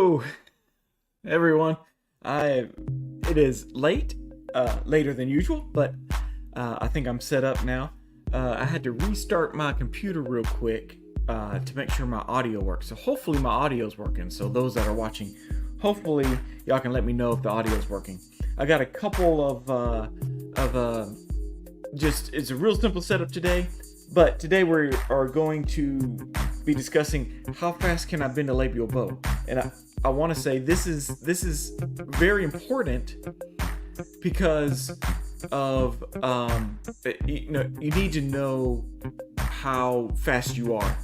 Hello, everyone. It is late, later than usual, but I think I'm set up now. I had to restart my computer real quick to make sure my audio works. So hopefully my audio is working. So those that are watching, hopefully y'all can let me know if the audio is working. I got a couple of it's a real simple setup today, but today we are going to be discussing how fast can I bend a labial bow. And I want to say this is very important because of you need to know how fast you are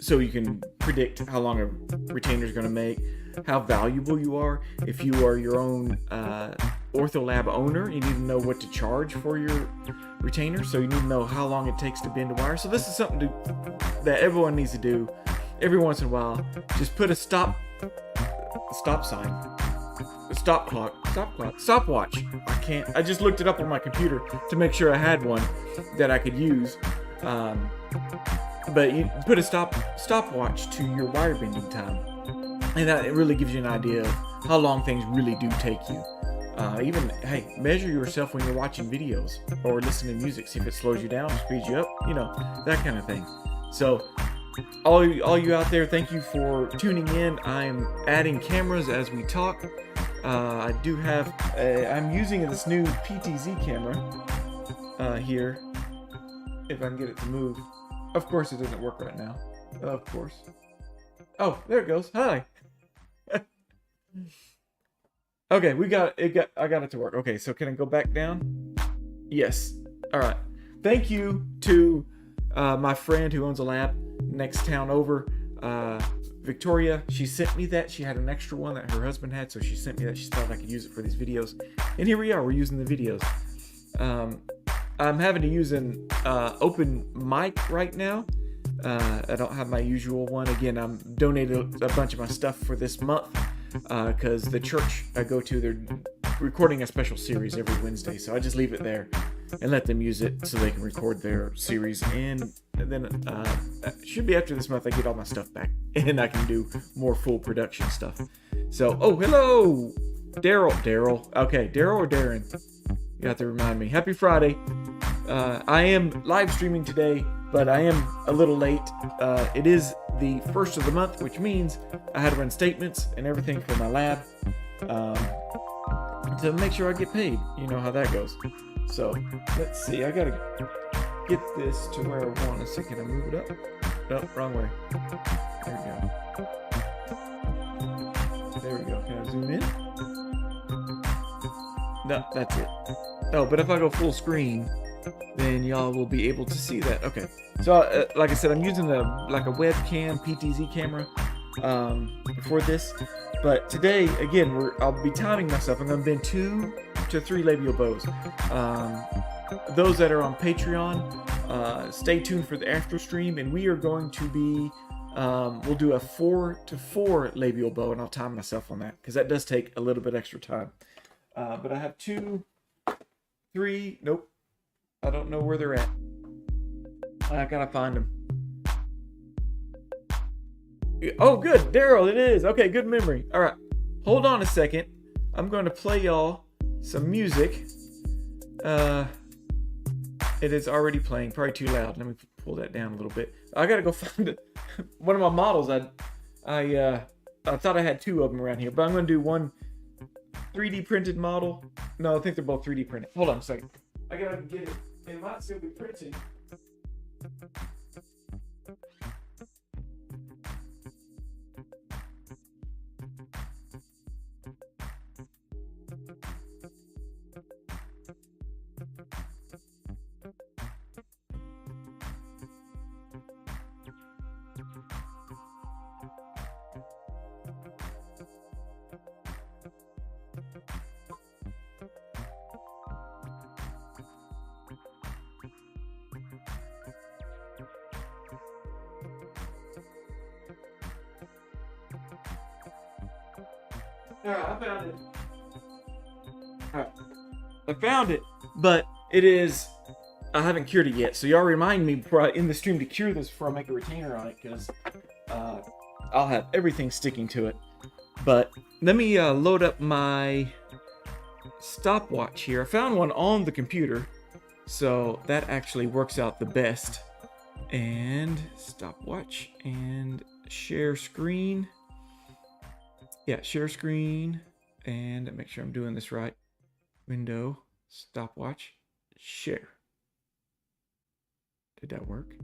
so you can predict how long a retainer is going to make, how valuable you are. If you are your own Ortho Lab owner, you need to know what to charge for your retainer, so you need to know how long it takes to bend a wire. So this is something that everyone needs to do every once in a while. Just put a stopwatch. I just looked it up on my computer to make sure I had one that I could use. But you put a stopwatch to your wire bending time, and that it really gives you an idea of how long things really do take you. Even, hey, measure yourself when you're watching videos or listening to music. See if it slows you down or speeds you up, that kind of thing. So all you out there, thank you for tuning in. I'm adding cameras as we talk. I do have I'm using this new PTZ camera here, if I can get it to move. Of course it doesn't work right now. Of course. Oh, there it goes. Hi. Okay, I got it to work. Okay, so can I go back down? Yes. All right. Thank you to my friend who owns a lab next town over, Victoria. She sent me that. She had an extra one that her husband had, so she sent me that. She thought I could use it for these videos. And here we are. We're using the videos. I'm having to use an open mic right now. I don't have my usual one. Again, I'm donated a bunch of my stuff for this month. Because the church I go to, they're recording a special series every Wednesday, so I just leave it there and let them use it so they can record their series. And then should be after this month I get all my stuff back and I can do more full production stuff. So, oh, hello, Daryl. Okay, Daryl or Darren? You have to remind me. Happy Friday. I am live streaming today, but I am a little late. It is the first of the month, which means I had to run statements and everything for my lab to make sure I get paid. You know how that goes. So let's see. I gotta get this to where I want to see. Can I move it up? No, wrong way. There we go. There we go. Can I zoom in? No, that's it. Oh, but if I go full screen, then y'all will be able to see that. Okay, so like I said, I'm using a webcam PTZ camera for this, but today again I'll be timing myself. I'm going to bend 2 to 3 labial bows. Those that are on Patreon, stay tuned for the after stream, and we are going to be we'll do a 4 to 4 labial bow, and I'll time myself on that because that does take a little bit extra time. But I have 2, 3. Nope. I don't know where they're at. I gotta find them. Oh, good. Daryl, it is. Okay, good memory. All right. Hold on a second. I'm going to play y'all some music. It is already playing. Probably too loud. Let me pull that down a little bit. I gotta go find it. One of my models. I thought I had 2 of them around here, but I'm going to do one 3D printed model. No, I think they're both 3D printed. Hold on a second. I gotta get it. It might still be printing. Alright, I found it. Alright, I found it, but it is, I haven't cured it yet, so y'all remind me before I end the stream to cure this before I make a retainer on it, because I'll have everything sticking to it. But let me load up my stopwatch here. I found one on the computer, so that actually works out the best. And stopwatch and share screen. Yeah, share screen, and make sure I'm doing this right. Window, stopwatch, share. Did that work?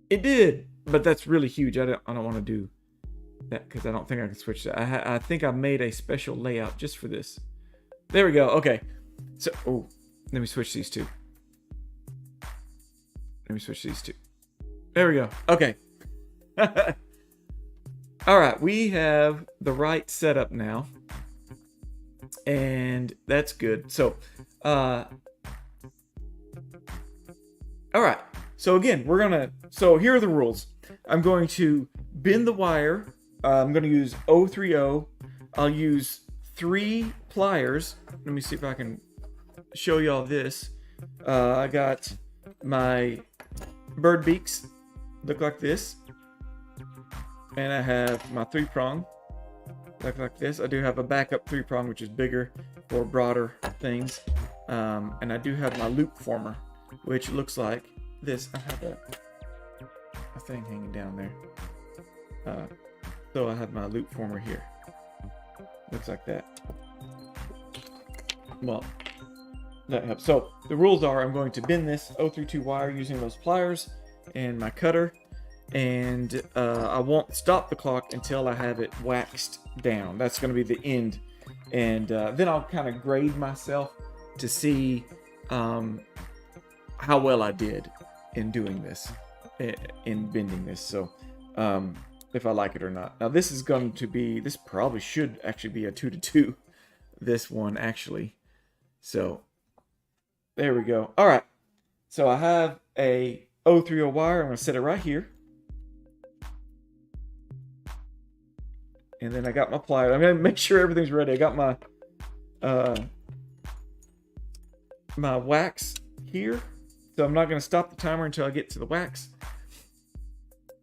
It did, but that's really huge. I don't want to do that because I don't think I can switch that. I think I made a special layout just for this. There we go. Okay. So, oh, let me switch these two. There we go. Okay. All right. We have the right setup now. And that's good. So, all right. So again, so here are the rules. I'm going to bend the wire. I'm going to use 030. I'll use 3 pliers. Let me see if I can show y'all this. I got my bird beaks, look like this. And I have my 3-prong, look like this. I do have a backup 3-prong, which is bigger for broader things. And I do have my loop former, which looks like this. I have a thing hanging down there. So I have my loop former here. Looks like that. Well, that helps. So the rules are I'm going to bend this 032 wire using those pliers and my cutter. And I won't stop the clock until I have it waxed down. That's going to be the end. And then I'll kind of grade myself to see how well I did in doing this, in bending this. So if I like it or not. Now this probably should actually be a 2-to-2. This one actually. So there we go. All right. So I have a 030 wire. I'm going to set it right here. And then I got my pliers. I'm going to make sure everything's ready. I got my my wax here. So I'm not going to stop the timer until I get to the wax.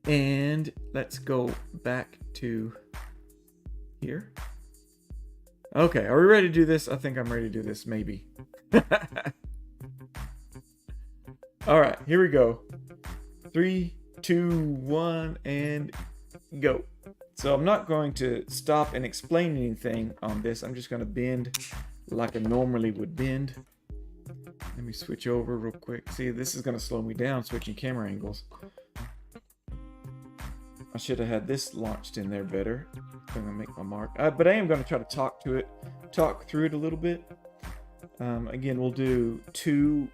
And let's go back to here. Okay, are we ready to do this? I think I'm ready to do this, maybe. All right, here we go. 3, 2, 1, and go. So I'm not going to stop and explain anything on this. I'm just going to bend like I normally would bend. Let me switch over real quick. See, this is going to slow me down switching camera angles. I should have had this launched in there better. I'm going to make my mark. But I am going to try to talk through it a little bit. Again, we'll do 2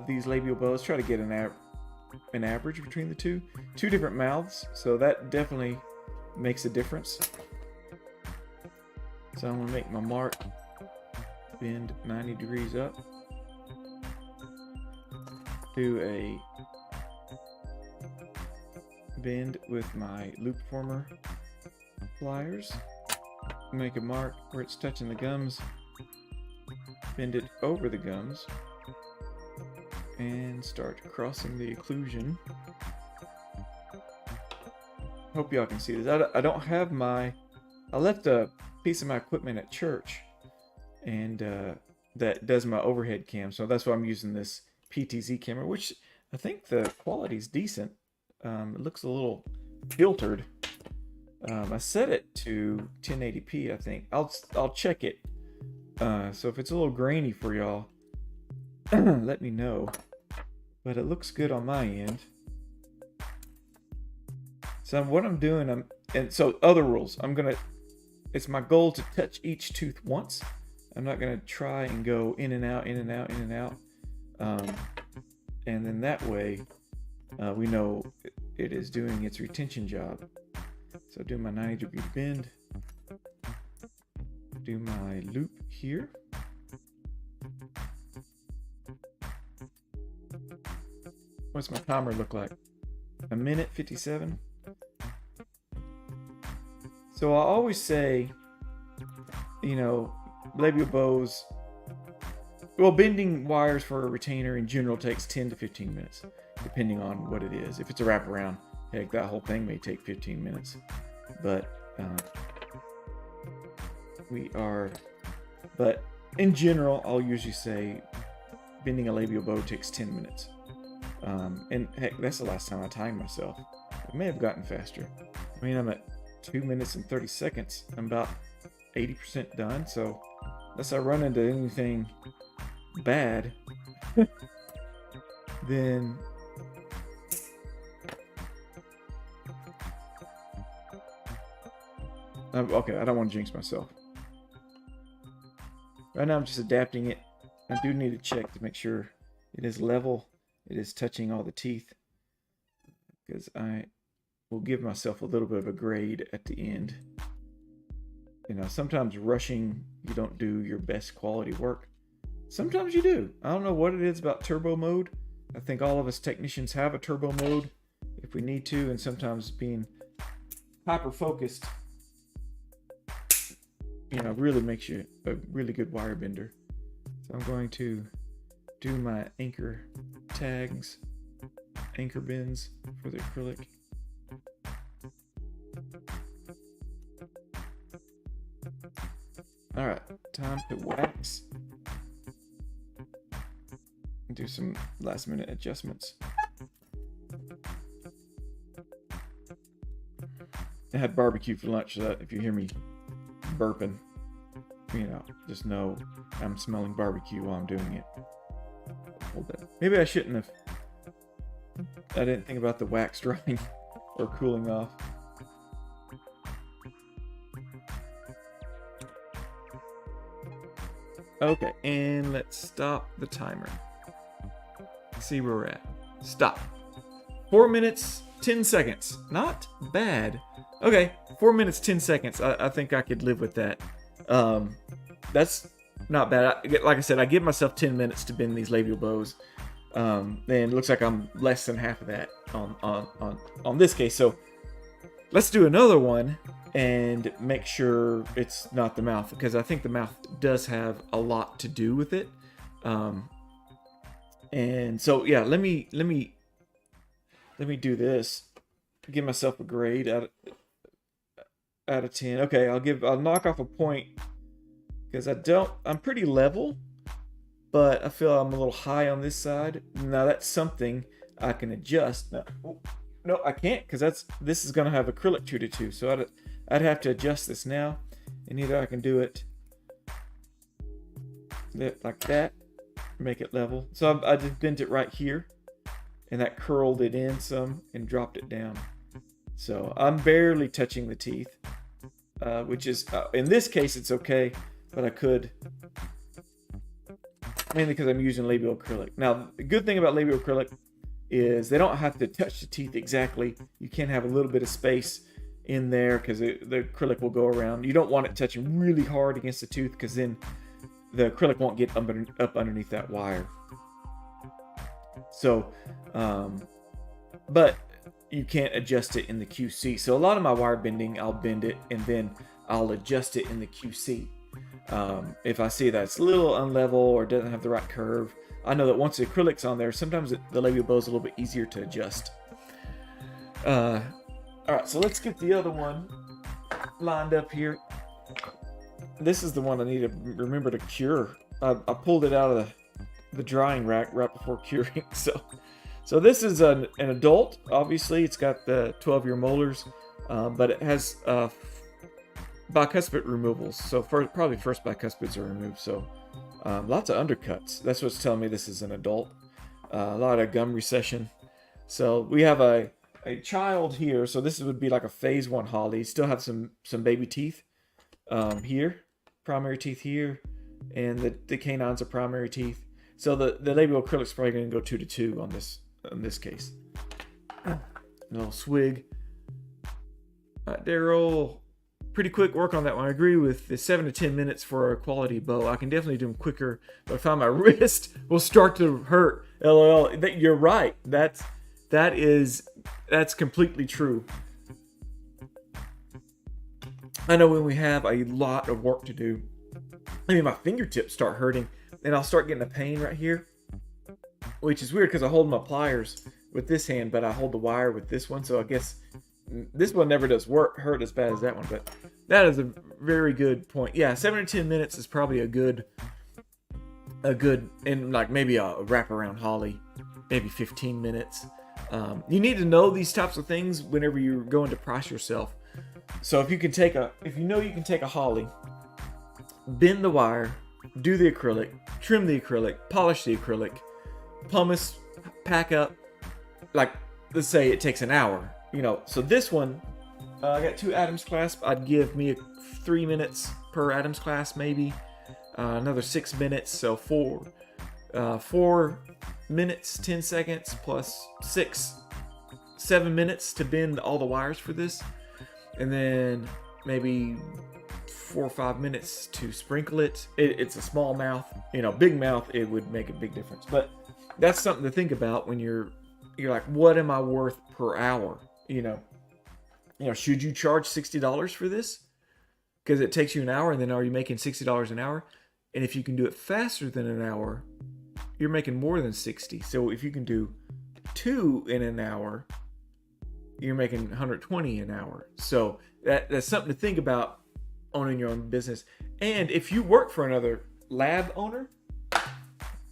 these labial bows. Try to get an average between the two. 2 different mouths, so that definitely makes a difference. So I'm going to make my mark. Bend 90 degrees up. Do a bend with my loop former pliers. Make a mark where it's touching the gums. Bend it over the gums. And start crossing the occlusion. Hope y'all can see this. I don't have I left a piece of my equipment at church. And that does my overhead cam. So that's why I'm using this PTZ camera, which I think the quality is decent. It looks a little filtered. I set it to 1080p, I think. I'll check it. So if it's a little grainy for y'all, let me know. But it looks good on my end. So what I'm doing, and so other rules. It's my goal to touch each tooth once. I'm not gonna try and go in and out, in and out, in and out. And then that way, we know it is doing its retention job. So do my 90-degree bend. Do my loop here. What's my timer look like? 1:57. So I always say, labial bows, well, bending wires for a retainer in general takes 10 to 15 minutes, depending on what it is. If it's a wraparound, heck, that whole thing may take 15 minutes. but but in general, I'll usually say bending a labial bow takes 10 minutes. And heck, that's the last time I timed myself. It may have gotten faster. I mean, I'm at 2 minutes and 30 seconds. I'm about 80% done, so unless I run into anything bad, then okay, I don't want to jinx myself. Right now I'm just adapting it. I do need to check to make sure it is level, it is touching all the teeth, because I will give myself a little bit of a grade at the end. You know, sometimes rushing, you don't do your best quality work. Sometimes you do. I don't know what it is about turbo mode. I think all of us technicians have a turbo mode if we need to, and sometimes being hyper focused, you know, really makes you a really good wire bender. So I'm going to do my anchor tags, anchor bends for the acrylic. All right, time to wax. Do some last minute adjustments. I had barbecue for lunch, so that if you hear me burping, you know, just know I'm smelling barbecue while I'm doing it. Hold that. Maybe I shouldn't have. I didn't think about the wax drying or cooling off. Okay, and let's stop the timer. See where we're at. Stop. 4 minutes, 10 seconds. Not bad. Okay, 4 minutes, 10 seconds. I think I could live with that. That's not bad. Like I said, I give myself 10 minutes to bend these labial bows. And it looks like I'm less than half of that on this case. So let's do another one and make sure it's not the mouth, because I think the mouth does have a lot to do with it. And so yeah, let me do this. Give myself a grade out of 10. Okay, I'll knock off a point because I'm pretty level, but I feel I'm a little high on this side. Now that's something I can adjust. No, I can't, because this is gonna have acrylic treated too. So I'd have to adjust this now, and either I can do it like that, make it level. So I just bent it right here, and that curled it in some and dropped it down. So I'm barely touching the teeth, which is, in this case, it's okay, but I could, mainly because I'm using labial acrylic. Now, the good thing about labial acrylic is they don't have to touch the teeth exactly. You can have a little bit of space in there because the acrylic will go around. You don't want it touching really hard against the tooth, because then the acrylic won't get up underneath that wire. So, but you can't adjust it in the QC. So a lot of my wire bending, I'll bend it and then I'll adjust it in the QC. If I see that it's a little unlevel or doesn't have the right curve, I know that once the acrylic's on there, sometimes the labial bow is a little bit easier to adjust. All right, so let's get the other one lined up here. This is the one I need to remember to cure. I pulled it out of the drying rack right before curing. So this is an adult. Obviously, it's got the 12-year molars, but it has bicuspid removals. So probably first bicuspids are removed. So lots of undercuts. That's what's telling me this is an adult. A lot of gum recession. So we have a child here. So this would be like a phase 1 Holly. Still have some baby teeth here, primary teeth here, and the canines are primary teeth. So the labial acrylic's probably going to go 2 to 2 on this case. A little swig. All right, Daryl, pretty quick work on that one. I agree with the 7 to 10 minutes for a quality bow. I can definitely do them quicker, but I find my wrist will start to hurt. LOL. You're right. That's completely true. I know when we have a lot of work to do, I mean, my fingertips start hurting, and I'll start getting a pain right here, which is weird because I hold my pliers with this hand, but I hold the wire with this one. So I guess This one never does hurt as bad as that one, but that is a very good point. Yeah, 7 to 10 minutes is probably a good, and like maybe a wraparound holly, maybe 15 minutes. You need to know these types of things whenever you're going to price yourself. So if you can take if you know you can take a holly, bend the wire, do the acrylic, trim the acrylic, polish the acrylic, pumice, pack up, like let's say it takes an hour, so this one, I got 2 Adams clasps. I'd give me 3 minutes per Adams clasp, maybe another 6 minutes, so 4 minutes 10 seconds plus 7 minutes to bend all the wires for this, and then maybe 4 or 5 minutes to sprinkle it. It's a small mouth, big mouth, it would make a big difference. But that's something to think about when you're like, what am I worth per hour? Should you charge $60 for this because it takes you an hour, and then are you making $60 an hour? And if you can do it faster than an hour, you're making more than 60. So if you can do 2 in an hour, you're making 120 an hour. So that's something to think about owning your own business. And if you work for another lab owner,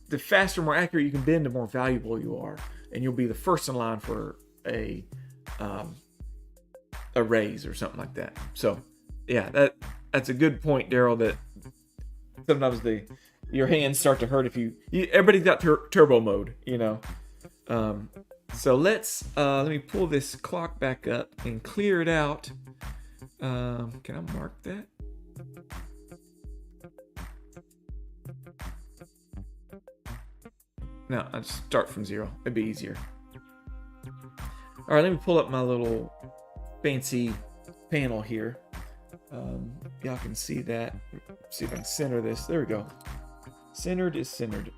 the faster, more accurate you can bend, the more valuable you are, and you'll be the first in line for a raise or something like that. So yeah, that's a good point, Daryl, that sometimes your hands start to hurt if everybody's got turbo mode, so let me pull this clock back up and clear it out. Can I mark that? No, I'll just start from 0. It'd be easier. All right, let me pull up my little fancy panel here. Y'all can see that. See if I can center this. There we go. Centered is centered.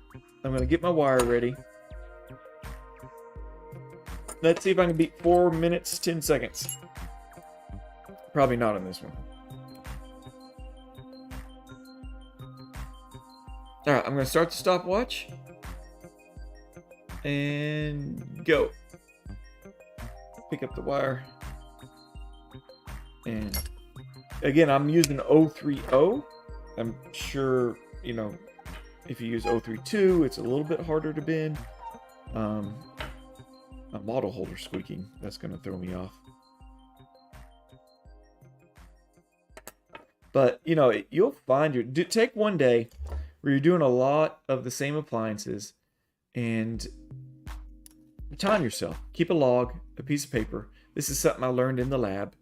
I'm going to get my wire ready. Let's see if I can beat 4 minutes, 10 seconds. Probably not on this one. All right, I'm going to start the stopwatch. And go. Pick up the wire. And again, I'm using 030. I'm sure, if you use 032, it's a little bit harder to bend. A model holder squeaking. That's going to throw me off. But, you'll find take one day where you're doing a lot of the same appliances and time yourself. Keep a log, a piece of paper. This is something I learned in the lab,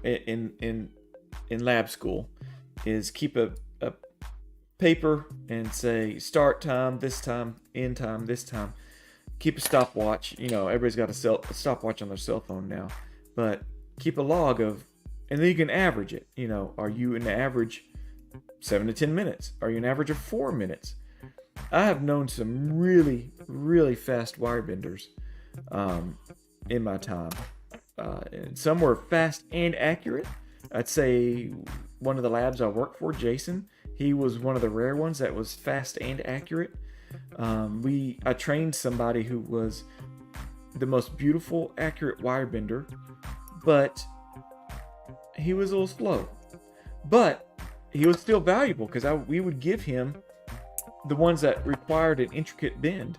in lab school, is keep a paper and say start time, this time, end time, this time. Keep a stopwatch. Everybody's got a stopwatch on their cell phone now, but keep a log of, and then you can average it. Are you an average 7 to 10 minutes? Are you an average of 4 minutes? I have known some really, really fast wire benders in my time. And some were fast and accurate. I'd say one of the labs I worked for, Jason, he was one of the rare ones that was fast and accurate. I trained somebody who was the most beautiful, accurate wire bender, but he was a little slow. But he was still valuable because we would give him the ones that required an intricate bend.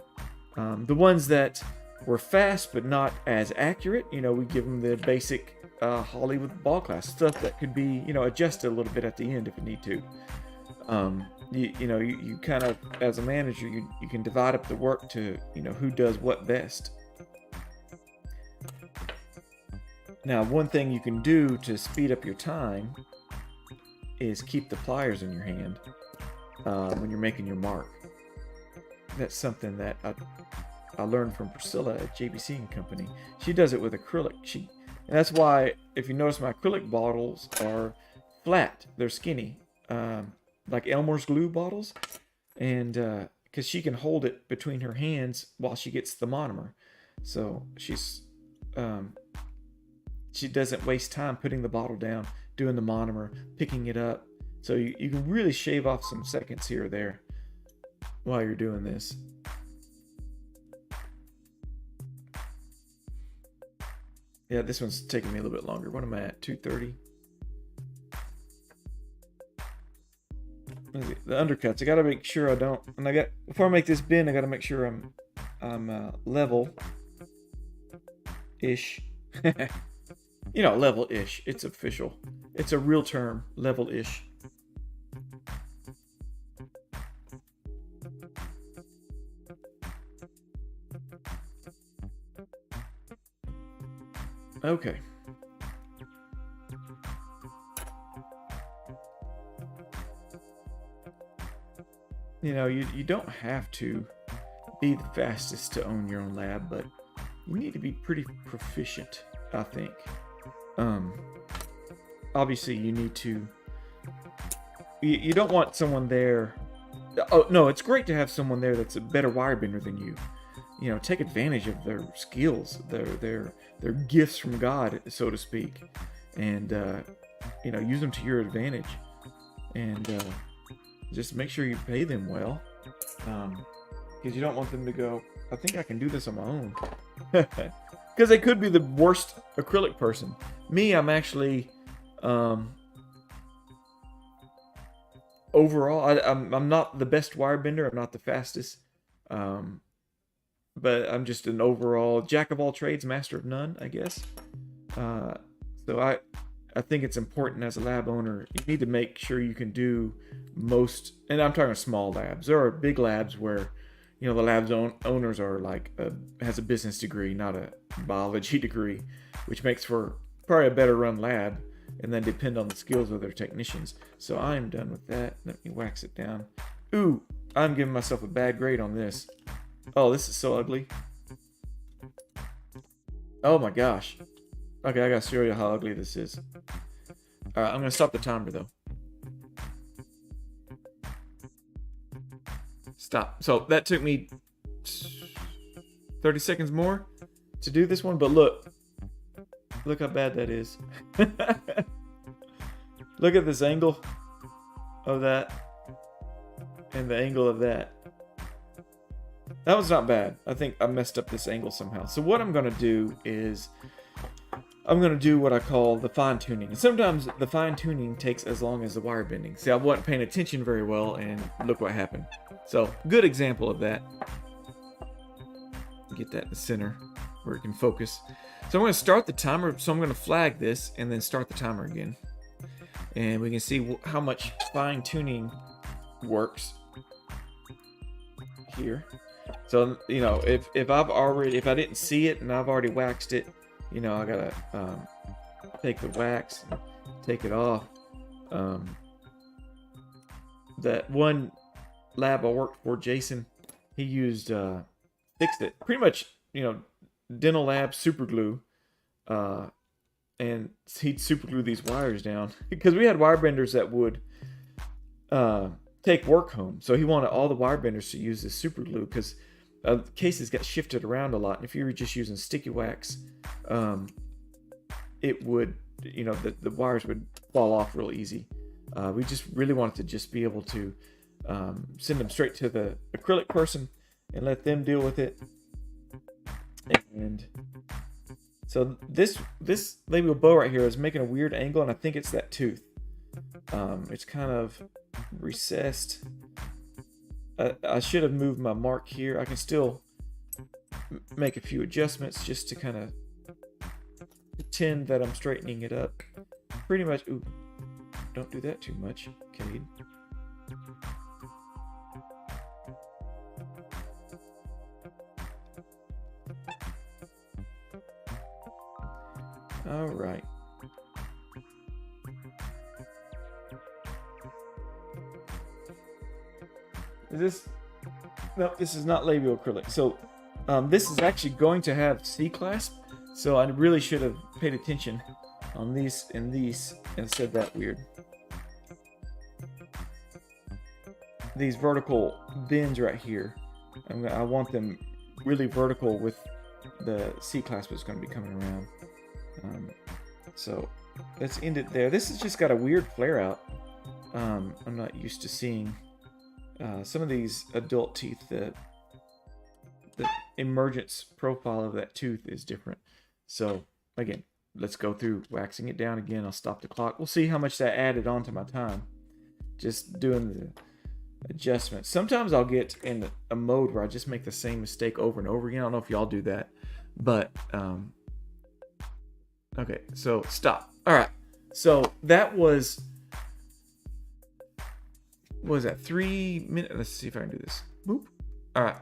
The ones that were fast but not as accurate, we give them the basic holly with ball clasp stuff that could be, adjusted a little bit at the end if you need to. You kind of, as a manager, you can divide up the work to, who does what best. Now, one thing you can do to speed up your time is keep the pliers in your hand when you're making your mark. That's something that I learned from Priscilla at JBC and Company. She does it with acrylic. And that's why, if you notice, my acrylic bottles are flat. They're skinny, like Elmer's glue bottles. And because she can hold it between her hands while she gets the monomer. So she doesn't waste time putting the bottle down, doing the monomer, picking it up. So you can really shave off some seconds here or there while you're doing this. Yeah, this one's taking me a little bit longer. What am I at? 2:30. The undercuts. I gotta make sure I don't. And before I make this bend, I gotta make sure I'm level-ish. You know, level-ish. It's official. It's a real term. Level-ish. Okay. You know, you don't have to be the fastest to own your own lab, but you need to be pretty proficient, I think. Obviously, you need to... You don't want someone there... Oh, no, it's great to have someone there that's a better wire bender than you. You know, take advantage of their skills, their gifts from God, so to speak, and you know, use them to your advantage, and just make sure you pay them well, because you don't want them to go, I think I can do this on my own, because they could be the worst acrylic person. Me, I'm actually overall, I'm not the best wire bender. I'm not the fastest. But I'm just an overall jack of all trades, master of none, I guess. So I think it's important as a lab owner, you need to make sure you can do most, and I'm talking small labs. There are big labs where, you know, the lab's owners are like, has a business degree, not a biology degree, which makes for probably a better run lab, and then depend on the skills of their technicians. So I'm done with that. Let me wax it down. Ooh, I'm giving myself a bad grade on this. Oh, this is so ugly. Oh my gosh. Okay, I gotta show you how ugly this is. Alright, I'm gonna stop the timer though. Stop. So that took me 30 seconds more to do this one, but look. Look how bad that is. Look at this angle of that and the angle of that. That was not bad. I think I messed up this angle somehow. So what I'm going to do is I'm going to do what I call the fine tuning. And sometimes the fine tuning takes as long as the wire bending. See, I wasn't paying attention very well, and look what happened. So good example of that. Get that in the center where it can focus. So I'm going to start the timer. So I'm going to flag this and then start the timer again. And we can see how much fine tuning works here. So, you know, if I didn't see it and I've already waxed it, you know, I gotta take the wax, take it off. That one lab I worked for, Jason, he used fixed it pretty much, you know, dental lab super glue, and he'd super glue these wires down because we had wire benders that would take work home. So he wanted all the wire benders to use this super glue because cases got shifted around a lot. And if you were just using sticky wax, it would, you know, the wires would fall off real easy. We just really wanted to just be able to send them straight to the acrylic person and let them deal with it. And so this labial bow right here is making a weird angle, and I think it's that tooth. It's kind of recessed. I should have moved my mark here. I can still make a few adjustments just to kind of pretend that I'm straightening it up. Pretty much. Ooh, don't do that too much, Cade. All right. No, this is not labial acrylic. So this is actually going to have C-clasp. So I really should have paid attention on these and these and said that weird. These vertical bends right here, I want them really vertical with the C-clasp that's going to be coming around. So let's end it there. This has just got a weird flare out. I'm not used to seeing some of these adult teeth. The emergence profile of that tooth is different. So again, let's go through waxing it down again. I'll stop the clock. We'll see how much that added onto my time. Just doing the adjustments. Sometimes I'll get in a mode where I just make the same mistake over and over again. I don't know if y'all do that, but okay, so stop. All right, so that was, what was that, 3 minutes? Let's see if I can do this. Boop. All right,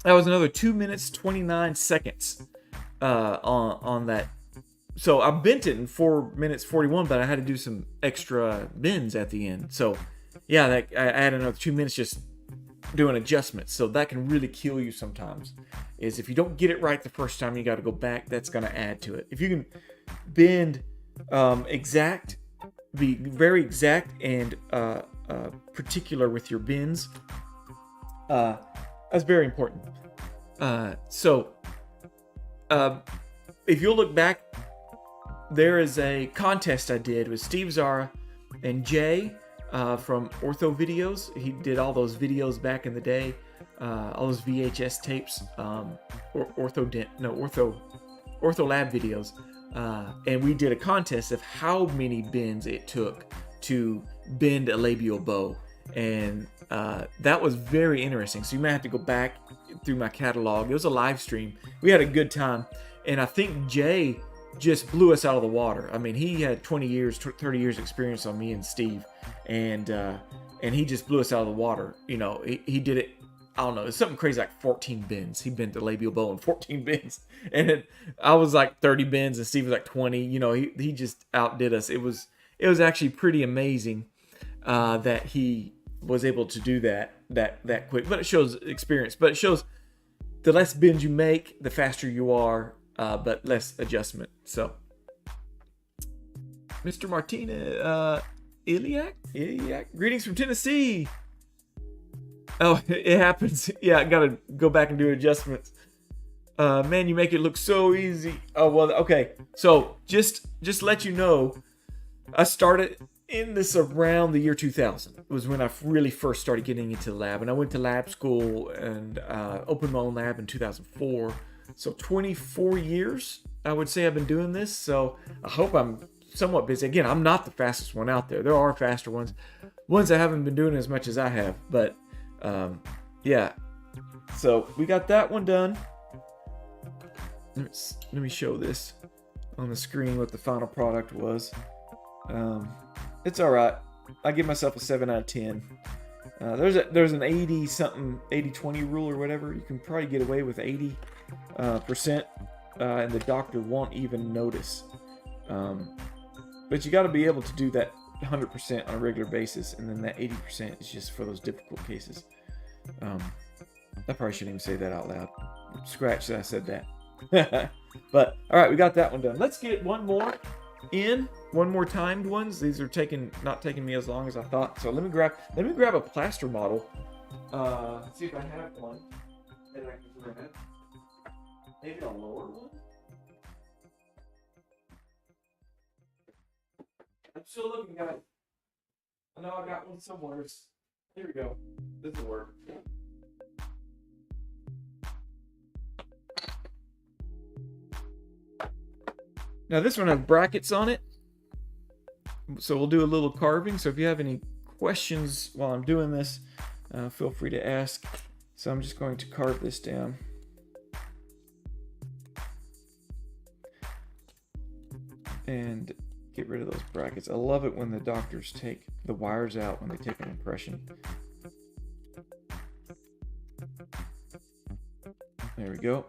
that was another 2 minutes 29 seconds on that. So I bent it in 4 minutes 41, but I had to do some extra bends at the end. So yeah, I added another 2 minutes just doing adjustments. So that can really kill you sometimes. Is if you don't get it right the first time, you got to go back. That's going to add to it. If you can bend exact, be very exact and particular with your bends, that's very important. If you'll look back, there is a contest I did with Steve Zara and Jay from Ortho Videos. He did all those videos back in the day, all those VHS tapes, Ortho Lab videos, and we did a contest of how many bends it took to bend a labial bow, and that was very interesting. So you might have to go back through my catalog. It was a live stream. We had a good time, and I think Jay just blew us out of the water. I mean, he had 20 years, 30 years experience on me and Steve, and he just blew us out of the water. You know, he did it, I don't know, it's something crazy like 14 bends. He bent the labial bow in 14 bends, and I was like 30 bends, and Steve was like 20. You know, he just outdid us. It was actually pretty amazing that he was able to do that quick. But it shows experience. But it shows the less bends you make, the faster you are. But less adjustment. So, Mr. Martina, Iliac, greetings from Tennessee. Oh, it happens. Yeah, I gotta go back and do adjustments. Man, you make it look so easy. Oh well, okay. So just let you know, I started in this around the year 2000. It was when I really first started getting into the lab, and I went to lab school and opened my own lab in 2004. So 24 years, I would say I've been doing this. So I hope I'm somewhat busy. Again, I'm not the fastest one out there. There are faster ones that haven't been doing as much as I have. But yeah, so we got that one done. Let me show this on the screen what the final product was. It's all right. I give myself a 7 out of 10. There's an 80-20 rule or whatever. You can probably get away with 80%, and the doctor won't even notice. But you got to be able to do that 100% on a regular basis, and then that 80% is just for those difficult cases. I probably shouldn't even say that out loud. Scratch that I said that. But all right, we got that one done. Let's get one more timed ones. These are not taking me as long as I thought. So let me grab a plaster model. See if I have one that I can grab. Maybe a lower one. I'm still looking, guys. I know I got one somewhere. Here we go. This will work. Now this one has brackets on it, so we'll do a little carving. So if you have any questions while I'm doing this, feel free to ask. So I'm just going to carve this down. And get rid of those brackets. I love it when the doctors take the wires out when they take an impression. There we go.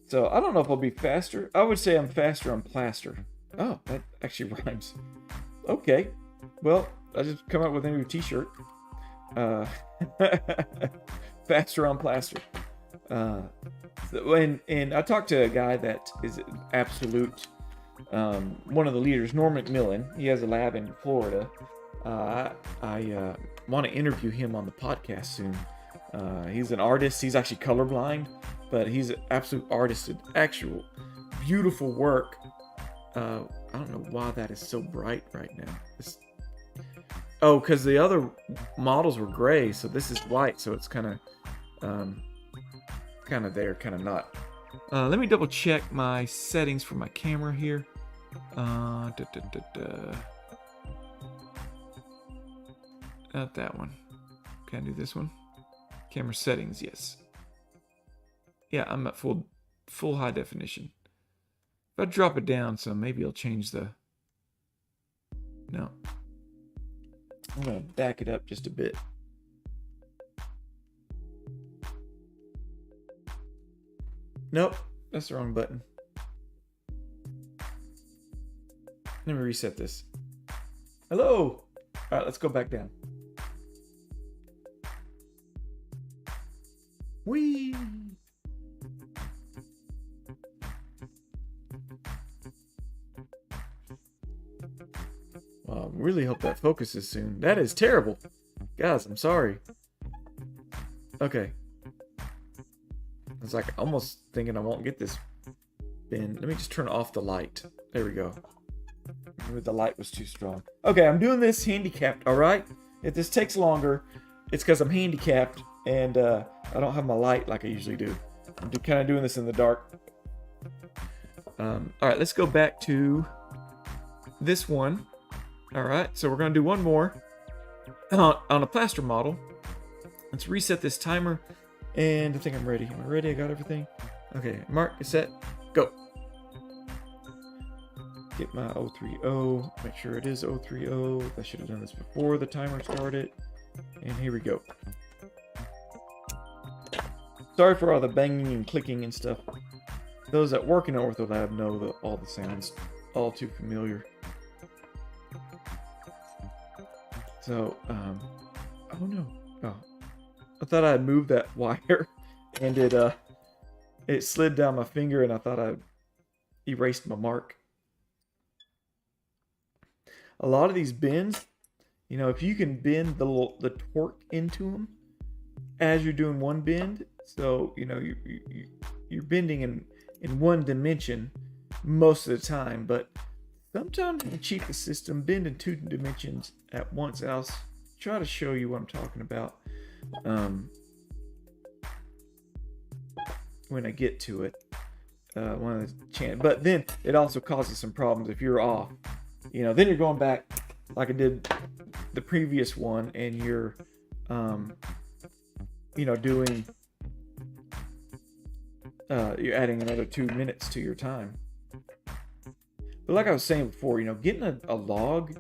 So I don't know if I'll be faster. I would say I'm faster on plaster. Oh, that actually rhymes. Okay. Well, I just come up with a new t-shirt. Faster on plaster. And I talked to a guy that is absolute, one of the leaders, Norm McMillan. He has a lab in Florida. I want to interview him on the podcast soon. He's an artist. He's actually colorblind, but he's an absolute artist. Actual beautiful work. I don't know why that is so bright right now. Oh, because the other models were gray, so this is white, so it's kind of there, kind of not. Let me double check my settings for my camera here. Not that one. Can I do this one? Camera settings, yes. Yeah, I'm at full high definition. If I drop it down some, maybe it'll change the... No. I'm gonna back it up just a bit. Nope, that's the wrong button. Let me reset this. Hello! Alright, let's go back down. Whee! Well, I really hope that focuses soon. That is terrible. Guys, I'm sorry. Okay. It's like almost thinking I won't get this bin. Let me just turn off the light. There we go. Maybe the light was too strong. Okay, I'm doing this handicapped, alright? If this takes longer, it's because I'm handicapped and I don't have my light like I usually do. I'm kind of doing this in the dark. Alright, let's go back to this one. Alright, so we're going to do one more on a plaster model. Let's reset this timer, and I think I'm ready. Am I ready? I got everything? Okay, mark, set, go. Get my 030, make sure it is 030. I should have done this before the timer started. And here we go. Sorry for all the banging and clicking and stuff. Those that work in an Ortho Lab know all the sounds all too familiar. So, oh no. Oh. I thought I had moved that wire and it slid down my finger and I thought I erased my mark. A lot of these bends, you know, if you can bend the torque into them as you're doing one bend, so, you know, you're bending in one dimension most of the time, but sometimes in the cheapest system, bend in two dimensions at once. And I'll try to show you what I'm talking about when I get to it. One of the but then it also causes some problems if you're off. You know, then you're going back like I did the previous one, and you're, you know, doing, you're adding another 2 minutes to your time. But like I was saying before, you know, getting a log,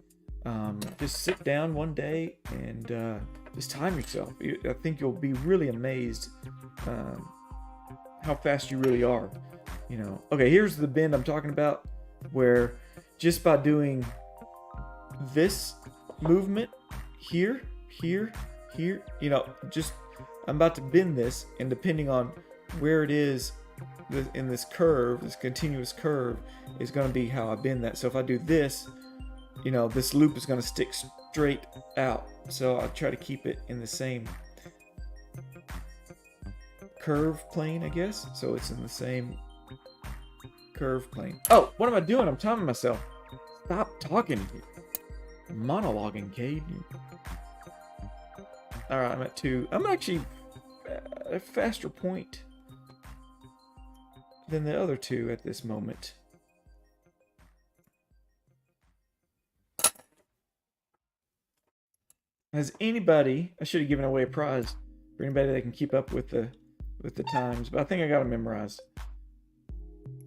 just sit down one day and just time yourself. I think you'll be really amazed how fast you really are. You know, okay, here's the bend I'm talking about, where just by doing this movement here, here, here, you know, just I'm about to bend this, and depending on where it is in this curve, this continuous curve, is going to be how I bend that. So if I do this, you know, this loop is going to stick straight out. So I try to keep it in the same curve plane, I guess. So it's in the same curve plane. Oh, what am I doing? I'm timing myself. Stop talking. Monologuing, Cade. Alright, I'm at 2. I'm actually at a faster point than the other two at this moment. Has anybody, I should have given away a prize for anybody that can keep up with the times, but I think I got them memorized.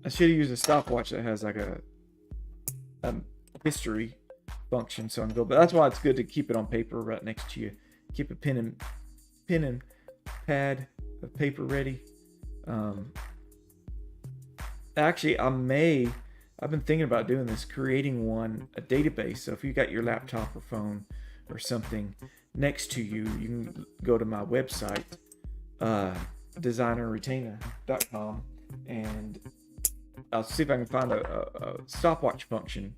I should have used a stopwatch that has like a history function, so I can go. But that's why it's good to keep it on paper right next to you. Keep a pen and pad of paper ready. Actually, I've been thinking about doing this, creating a database. So if you got your laptop or phone or something next to you, you can go to my website, designerretainer.com, and I'll see if I can find a stopwatch function,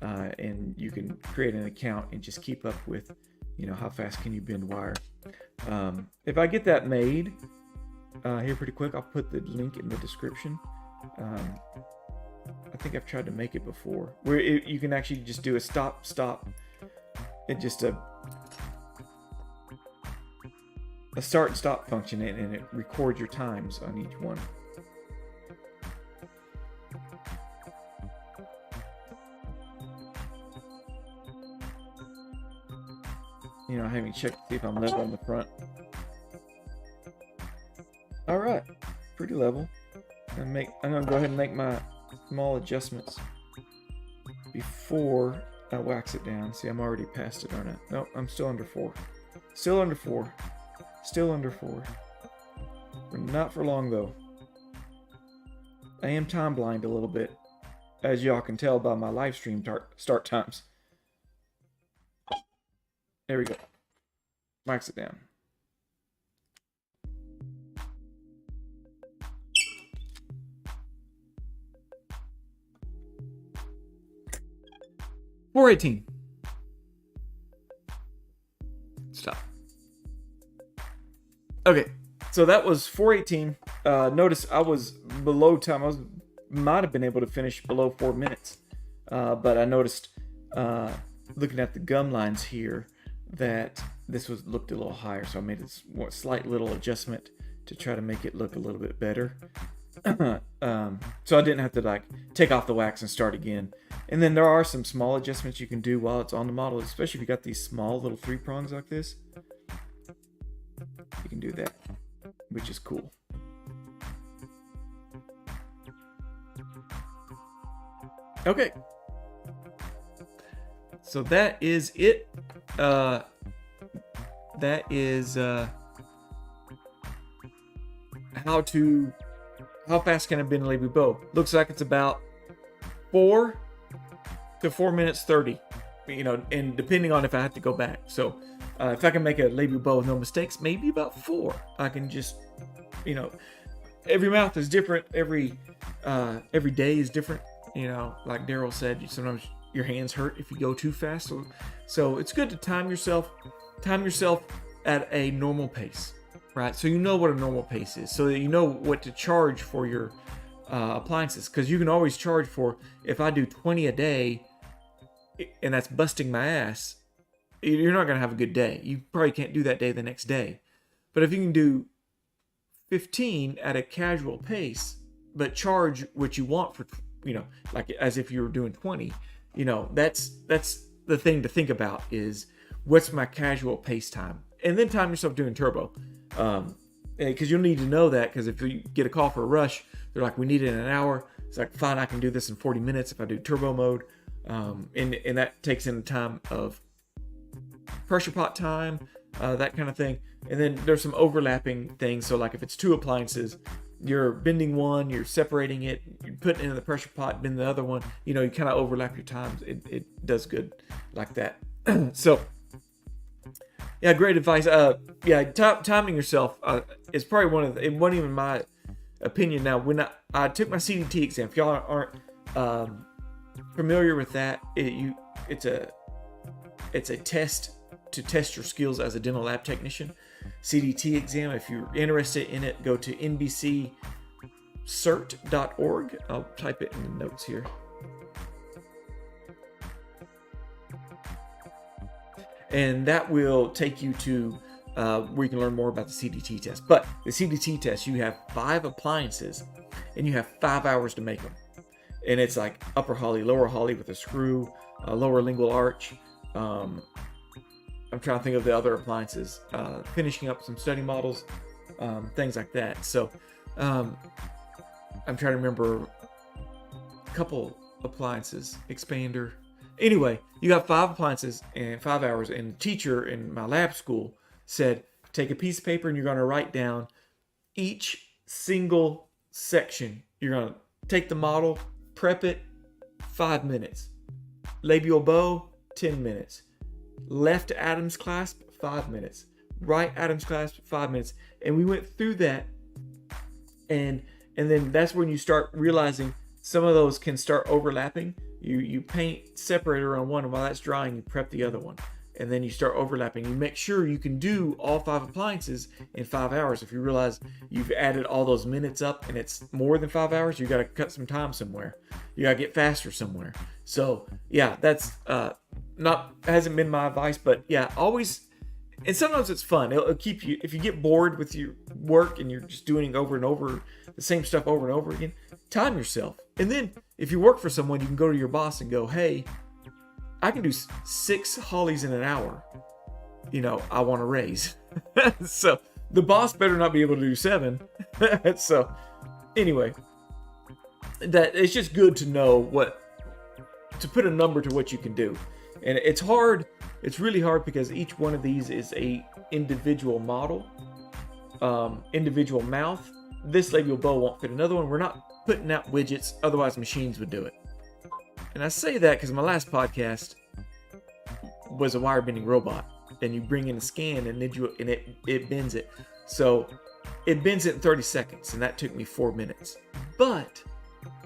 and you can create an account and just keep up with, you know, how fast can you bend wire. If I get that made here pretty quick, I'll put the link in the description. I think I've tried to make it before, where you can actually just do a stop, it just a start and stop function, and it records your times on each one. You know, having checked to see if I'm level on the front. All right, pretty level. I'm gonna go ahead and make my small adjustments before I wax it down. See, I'm already past it, aren't I? Nope, I'm still under 4. Still under 4. Still under 4. Not for long though. I am time blind a little bit, as y'all can tell by my live stream start times. There we go. Wax it down. $418. Stop. Okay, so that was $418. Notice I was below time. Might have been able to finish below 4 minutes, but I noticed looking at the gum lines here that this looked a little higher, so I made a slight little adjustment to try to make it look a little bit better. So I didn't have to like take off the wax and start again. And then there are some small adjustments you can do while it's on the model, especially if you got these small little 3 prongs like this. You can do that, which is cool. Okay. So that is it. That is how fast can I bend a labial bow? Looks like it's about 4 to 4 minutes 30. You know, and depending on if I have to go back. So if I can make a labial bow with no mistakes, maybe about 4. I can just, you know, every mouth is different. Every day is different. You know, like Daryl said, sometimes your hands hurt if you go too fast. So it's good to time yourself at a normal pace, right? So you know what a normal pace is, so that you know what to charge for your appliances. Because you can always charge for, if I do 20 a day, and that's busting my ass, you're not going to have a good day. You probably can't do that day the next day. But if you can do 15 at a casual pace, but charge what you want for, you know, like as if you were doing 20, you know, that's the thing to think about, is what's my casual pace time, and then time yourself doing turbo, because you'll need to know that, because if you get a call for a rush, they're like, we need it in an hour. It's like, fine, I can do this in 40 minutes if I do turbo mode, and that takes in the time of pressure pot time, that kind of thing. And then there's some overlapping things. So like if it's 2 appliances, you're bending one, you're separating it, you're putting it in the pressure pot, bend the other one. You know, you kind of overlap your times. It does good like that. So, yeah, great advice. Timing yourself is probably it wasn't even my opinion. Now, when I took my CDT exam, if y'all aren't familiar with that, it's a test to test your skills as a dental lab technician. CDT exam. If you're interested in it, go to nbccert.org. I'll type it in the notes here. And that will take you to where you can learn more about the CDT test. But the CDT test, you have 5 appliances and you have 5 hours to make them. And it's like upper holly, lower holly with a screw, lower lingual arch. I'm trying to think of the other appliances, finishing up some study models, things like that. So I'm trying to remember a couple appliances, expander. Anyway, you got 5 appliances and 5 hours. And the teacher in my lab school said, take a piece of paper and you're going to write down each single section. You're going to take the model, prep it, 5 minutes. Labial bow, 10 minutes. Left Adams clasp, 5 minutes. Right Adams clasp, 5 minutes. And we went through that, and then that's when you start realizing some of those can start overlapping. You paint separator on one, and while that's drying, you prep the other one. And then you start overlapping. You make sure you can do all 5 appliances in 5 hours. If you realize you've added all those minutes up and it's more than 5 hours, you got to cut some time somewhere. You got to get faster somewhere. So yeah, that's not hasn't been my advice, but yeah, always. And sometimes it's fun. It'll keep you, if you get bored with your work and you're just doing over and over the same stuff over and over again, time yourself. And then if you work for someone, you can go to your boss and go, hey, I can do 6 hollies in an hour. I want a raise. So the boss better not be able to do 7. So anyway, that it's just good to know to put a number to what you can do. And it's hard. It's really hard because each one of these is a individual model, individual mouth. This labial bow won't fit another one. We're not putting out widgets, otherwise machines would do it. And I say that because my last podcast was a wire bending robot, and you bring in a scan and it bends it. So it bends it in 30 seconds, and that took me 4 minutes. But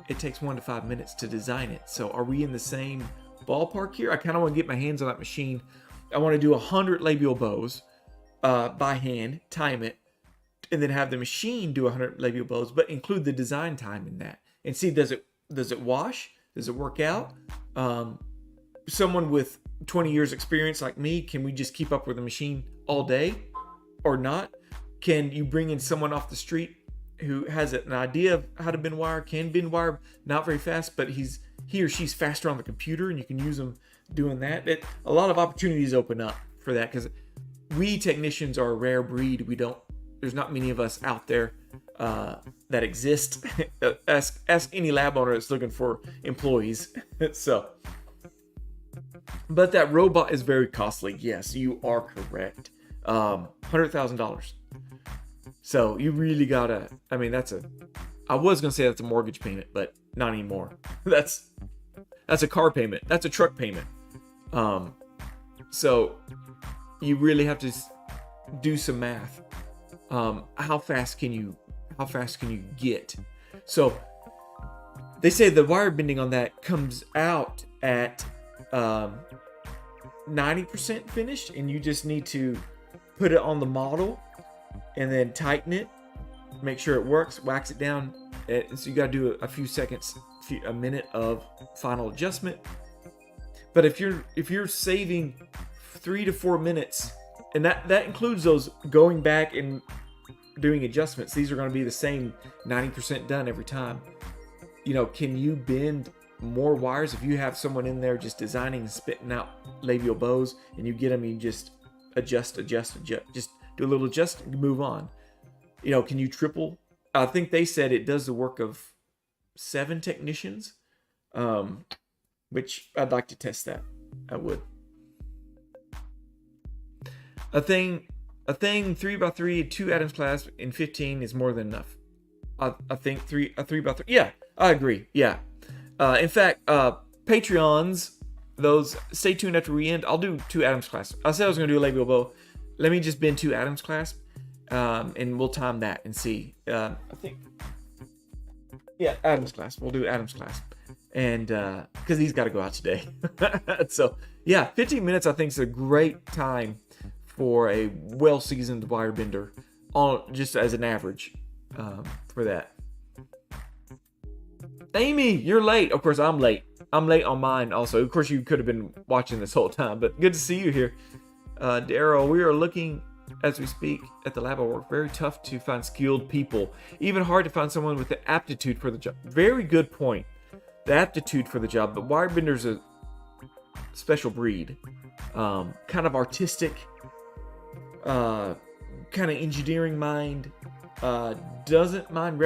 it takes 1 to 5 minutes to design it. So are we in the same ballpark here? I kind of want to get my hands on that machine. I want to do 100 labial bows by hand, time it, and then have the machine do 100 labial bows, but include the design time in that, and see, does it wash? Does it work out? Someone with 20 years experience like me, can we just keep up with the machine all day or not? Can you bring in someone off the street who has an idea of how to bend wire, can bend wire, not very fast, but he or she's faster on the computer, and you can use them doing that? A lot of opportunities open up for that, because we technicians are a rare breed. There's not many of us out there that exist. Ask any lab owner that's looking for employees. So, but that robot is very costly. Yes, you are correct. $100,000. So you really gotta. I mean, I was gonna say that's a mortgage payment, but not anymore. That's a car payment. That's a truck payment. So you really have to do some math. How fast can you get? So they say the wire bending on that comes out at 90% finished, and you just need to put it on the model and then tighten it, make sure it works, wax it down. So you got to do a few seconds, a minute of final adjustment. But if you're saving 3 to 4 minutes, and that includes those going back and doing adjustments, these are going to be the same 90% done every time. Can you bend more wires if you have someone in there just designing and spitting out labial bows, and you get them, you just adjust, just do a little adjust and move on. Can you triple? I think they said it does the work of 7 technicians, which I'd like to test that. I would. A thing 3x3, 2 Adams clasp in 15 is more than enough. I think a 3x3. Yeah, I agree. Yeah. In fact, Patreons, those, stay tuned after we end. I'll do 2 Adams clasp. I said I was going to do a labial bow. Let me just bend 2 Adams clasp, and we'll time that and see. I think, yeah, Adams clasp. We'll do Adams clasp, and because he's got to go out today. So yeah, 15 minutes I think is a great time for a well-seasoned wire bender, just as an average for that. Amy, you're late. Of course, I'm late. I'm late on mine also. Of course, you could have been watching this whole time, but good to see you here. Daryl, we are looking as we speak at the lab work. Very tough to find skilled people. Even hard to find someone with the aptitude for the job. Very good point. The aptitude for the job. But wire bender's a special breed. Kind of artistic. Kind of engineering mind. Doesn't mind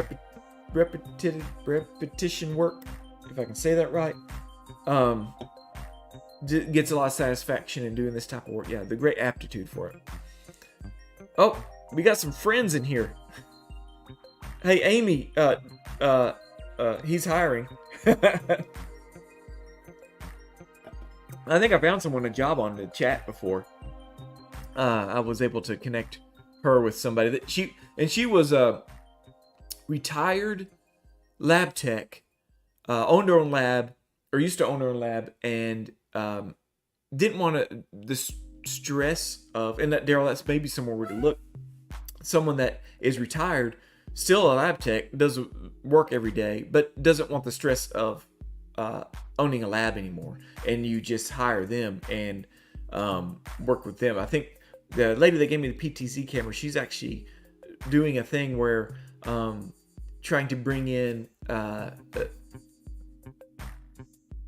repetition work, if I can say that right. Gets a lot of satisfaction in doing this type of work. Yeah, the great aptitude for it. Oh, we got some friends in here. Hey, Amy, he's hiring. I think I found someone a job on the chat before. I was able to connect her with somebody that she was a retired lab tech, owned her own lab, or used to own her own lab, and didn't want the stress of, and that, Daryl, that's maybe somewhere where to look. Someone that is retired, still a lab tech, does work every day, but doesn't want the stress of owning a lab anymore, and you just hire them and work with them. I think the lady that gave me the PTZ camera, she's actually doing a thing where trying to bring in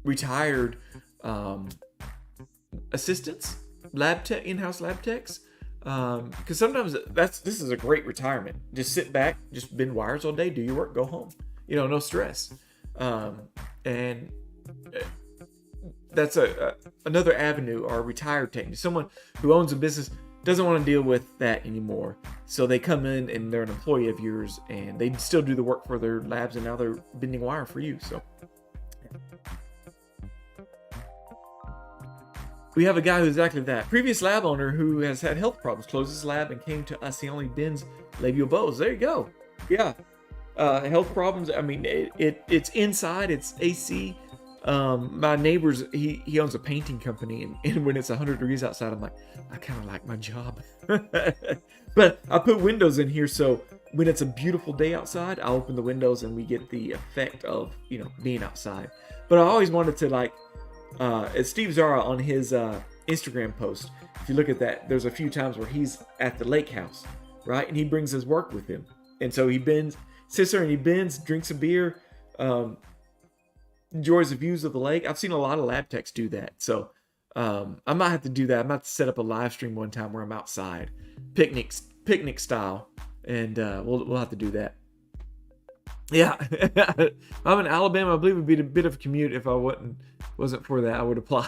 retired assistants, in-house lab techs, because sometimes this is a great retirement. Just sit back, just bend wires all day, do your work, go home. No stress. And that's another avenue. Or retired technician, someone who owns a business, doesn't want to deal with that anymore, so they come in and they're an employee of yours, and they still do the work for their labs, and now they're bending wire for you. So we have a guy who's exactly that. Previous lab owner who has had health problems, closed his lab and came to us. He only bends labial bows. There you go. Yeah. Health problems. I mean, it's inside. It's AC. My neighbor's, he owns a painting company, and when it's 100 degrees outside, I'm like, I kind of like my job. But I put windows in here, so when it's a beautiful day outside, I open the windows and we get the effect of, being outside. But I always wanted to, as Steve Zara on his Instagram post, if you look at that, there's a few times where he's at the lake house, right? And he brings his work with him. And so he sits there and he bends, drinks a beer, enjoys the views of the lake. I've seen a lot of lab techs do that. So I might have to do that. I might have to set up a live stream one time where I'm outside, picnic style, and we'll have to do that. Yeah. I'm in Alabama. I believe it would be a bit of a commute if I wasn't for that. I would apply.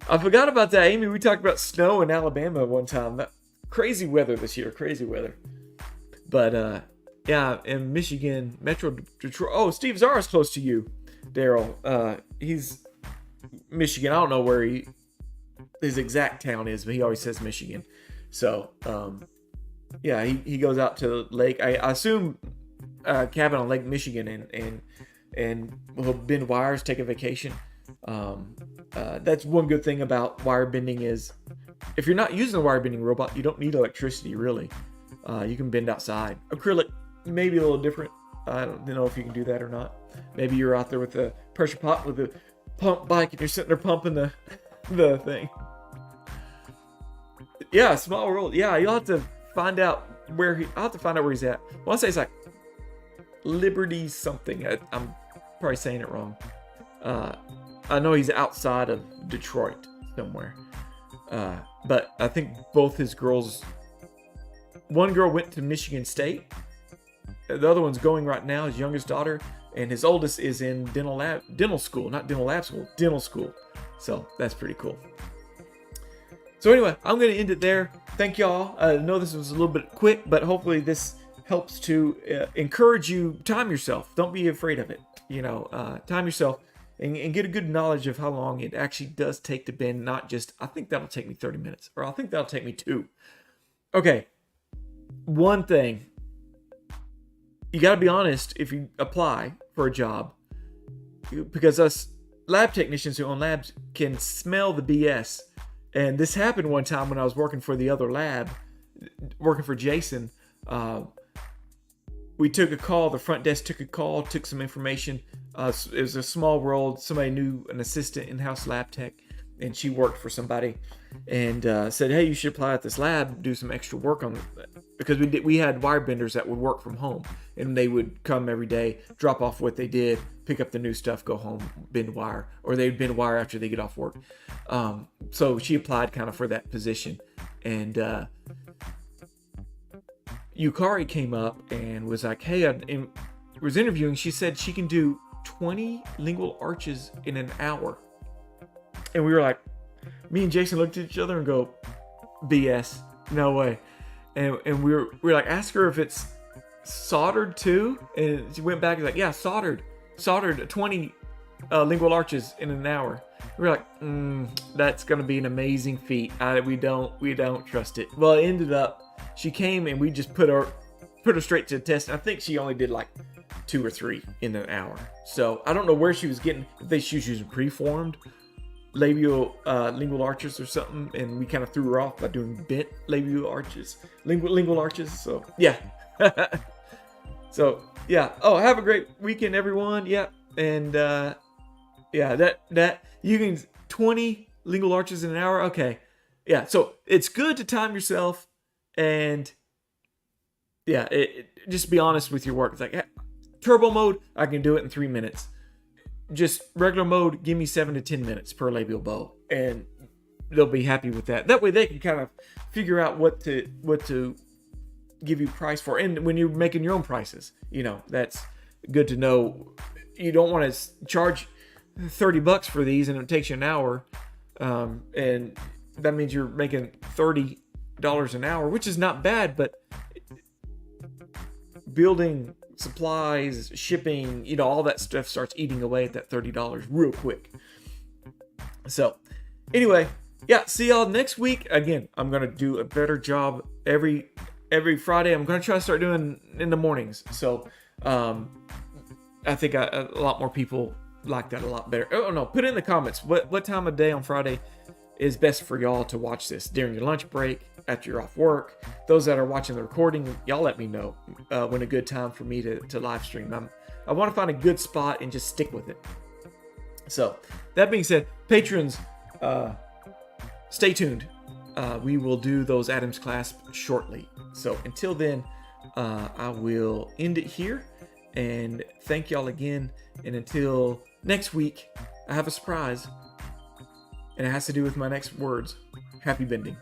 I forgot about that, Amy. We talked about snow in Alabama one time. Crazy weather this year. Crazy weather. But yeah, in Michigan, Metro Detroit. Oh, Steve Zara's close to you, Daryl. He's Michigan. I don't know where his exact town is, but he always says Michigan. So, yeah, he goes out to the lake. I assume cabin on Lake Michigan, and will bend wires, take a vacation. That's one good thing about wire bending is if you're not using a wire bending robot, you don't need electricity really. You can bend outside. Acrylic, maybe a little different. I don't know if you can do that or not. Maybe you're out there with a pressure pot with a pump bike and you're sitting there pumping the thing. Yeah, small world. Yeah, you'll have to find out I'll have to find out where he's at. I want to say it's like Liberty something. I'm probably saying it wrong. I know he's outside of Detroit somewhere. But I think both his girls, one girl went to Michigan State. The other one's going right now, his youngest daughter, and his oldest is in dental school. So that's pretty cool. So anyway, I'm going to end it there. Thank y'all. I know this was a little bit quick, but hopefully this helps to encourage you. Time yourself. Don't be afraid of it. Time yourself and get a good knowledge of how long it actually does take to bend. Not just, I think that'll take me 30 minutes, or I think that'll take me 2. Okay. One thing. You got to be honest if you apply for a job, because us lab technicians who own labs can smell the BS. And this happened one time when I was working for the other lab, working for Jason. We took a call. The front desk took a call, took some information. It was a small world. Somebody knew an assistant in-house lab tech, and she worked for somebody, and said, "Hey, you should apply at this lab, do some extra work on it." Because we had wire benders that would work from home, and they would come every day, drop off what they did, pick up the new stuff, go home, bend wire, or they'd bend wire after they get off work. So she applied kind of for that position, and Yukari came up and was like, "Hey," and was interviewing. She said she can do 20 lingual arches in an hour, and we were like, me and Jason looked at each other and go, "BS, no way." And we were like, ask her if it's soldered too. And she went back and was like, yeah, soldered 20 lingual arches in an hour. We were like, that's going to be an amazing feat. We don't trust it. Well, it ended up, she came and we just put her straight to the test. I think she only did like 2 or 3 in an hour. So I don't know where she was getting, if she was using preformed labial lingual arches or something, and we kind of threw her off by doing bent labial arches, lingual arches. So yeah. So yeah. Oh, have a great weekend, everyone. Yeah, And yeah, that you can 20 lingual arches in an hour. Okay, yeah. So it's good to time yourself, and yeah, just be honest with your work. It's like, hey, turbo mode, I can do it in 3 minutes. Just regular mode, give me 7 to 10 minutes per labial bow, and they'll be happy with that. That way, they can kind of figure out what to give you price for. And when you're making your own prices, that's good to know. You don't want to charge $30 for these, and it takes you an hour, and that means you're making $30 an hour, which is not bad, but building supplies, shipping, all that stuff starts eating away at that $30 real quick. So anyway, yeah, see y'all next week. Again, I'm gonna do a better job every Friday. I'm gonna try to start doing in the mornings. So I think a lot more people like that a lot better. Oh no, put it in the comments what time of day on Friday is best for y'all to watch this. During your lunch break, after you're off work. Those that are watching the recording, y'all let me know when a good time for me to live stream. I want to find a good spot and just stick with it. So that being said, patrons, stay tuned. We will do those Adams clasp shortly. So until then, I will end it here, and thank y'all again. And until next week, I have a surprise, and it has to do with my next words. Happy bending.